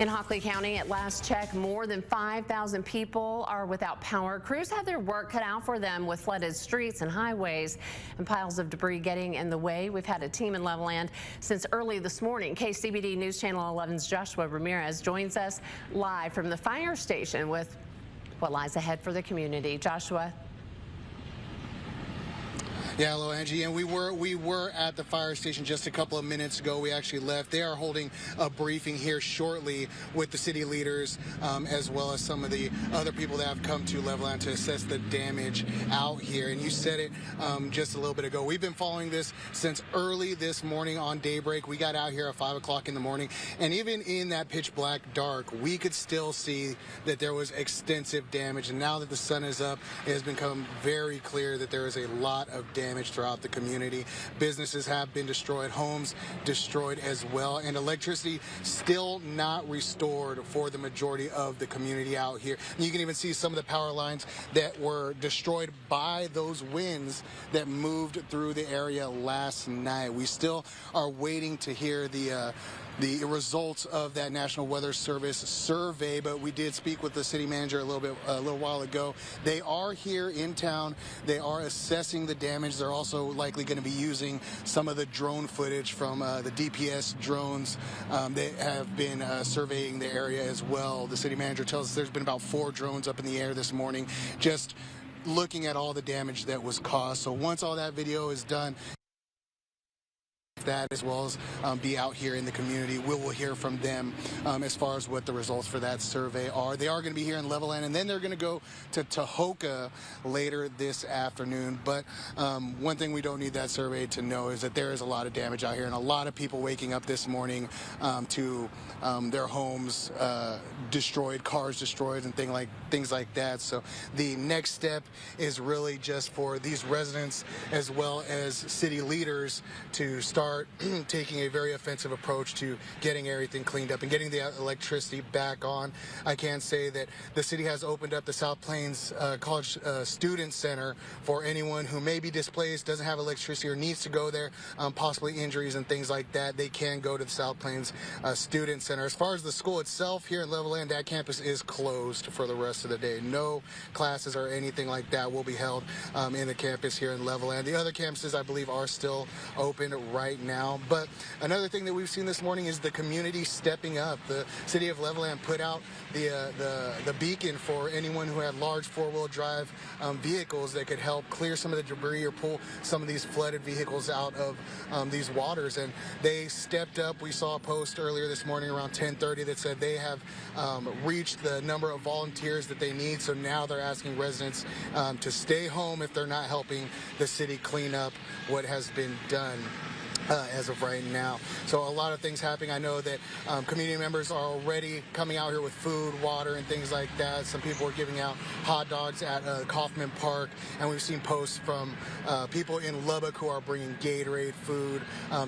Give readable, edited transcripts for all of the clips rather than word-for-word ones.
In Hockley County, at last check, more than 5,000 people are without power. Crews have their work cut out for them with flooded streets and highways and piles of debris getting in the way. We've had a team in Levelland since early this morning. KCBD News Channel 11's Joshua Ramirez joins us live from the fire station with what lies ahead for the community. Joshua. Yeah, hello, Angie. And we were at the fire station just a couple of minutes ago. We actually left. They are holding a briefing here shortly with the city leaders, as well as some of the other people that have come to Levelland to assess the damage out here. And you said it just a little bit ago. We've been following this since early this morning on daybreak. We got out here at 5 o'clock in the morning, and even in that pitch black dark, we could still see that there was extensive damage. And now that the sun is up, it has become very clear that there is a lot of damage throughout the community. Businesses have been destroyed, homes destroyed as well, and electricity still not restored for the majority of the community out here. And you can even see some of the power lines that were destroyed by those winds that moved through the area last night. We still are waiting to hear the results of that National Weather Service survey, but we did speak with the city manager a little while ago. They are here in town. They are assessing the damage. They're also likely going to be using some of the drone footage from the DPS drones. They have been surveying the area as well. The city manager tells us there's been about 4 drones up in the air this morning, just looking at all the damage that was caused. So once all that video is done, that as well as be out here in the community, we will hear from them as far as what the results for that survey are. They are going to be here in Levelland, and then they're going to go to Tahoka later this afternoon. But one thing we don't need that survey to know is that there is a lot of damage out here, and a lot of people waking up this morning to their homes destroyed, cars destroyed, and things like that. So the next step is really just for these residents as well as city leaders to start taking a very offensive approach to getting everything cleaned up and getting the electricity back on. I can say that the city has opened up the South Plains College Student Center for anyone who may be displaced, doesn't have electricity, or needs to go there, possibly injuries and things like that. They can go to the South Plains Student Center. As far as the school itself here in Levelland, that campus is closed for the rest of the day. No classes or anything like that will be held in the campus here in Levelland. The other campuses, I believe, are still open right now. But another thing that we've seen this morning is the community stepping up. The city of Levelland put out the beacon for anyone who had large 4-wheel drive vehicles that could help clear some of the debris or pull some of these flooded vehicles out of these waters, and they stepped up. We saw a post earlier this morning around 10:30 that said they have reached the number of volunteers that they need, so now they're asking residents to stay home if they're not helping the city clean up what has been done as of right now. So a lot of things happening. I know that community members are already coming out here with food, water, and things like that. Some people are giving out hot dogs at Kaufman Park, and we've seen posts from people in Lubbock who are bringing Gatorade, food,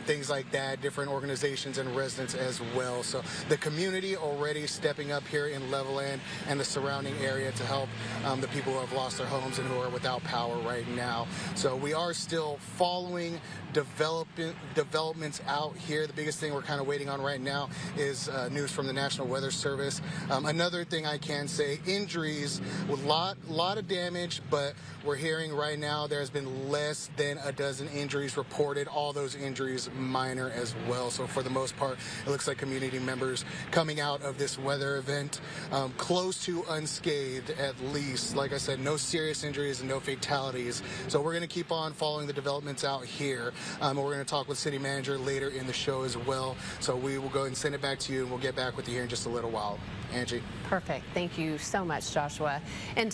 things like that, different organizations and residents as well. So the community already stepping up here in Levelland and the surrounding area to help the people who have lost their homes and who are without power right now. So we are still following developments out here. The biggest thing we're kind of waiting on right now is news from the National Weather Service. Another thing I can say, injuries, a lot of damage, but we're hearing right now there's been less than a dozen injuries reported, all those injuries minor as well. So for the most part, it looks like community members coming out of this weather event close to unscathed, at least. Like I said, no serious injuries and no fatalities. So we're going to keep on following the developments out here. We're going to talk with city manager later in the show as well. So we will go ahead and send it back to you, and we'll get back with you here in just a little while. Angie. Perfect. Thank you so much, Joshua. And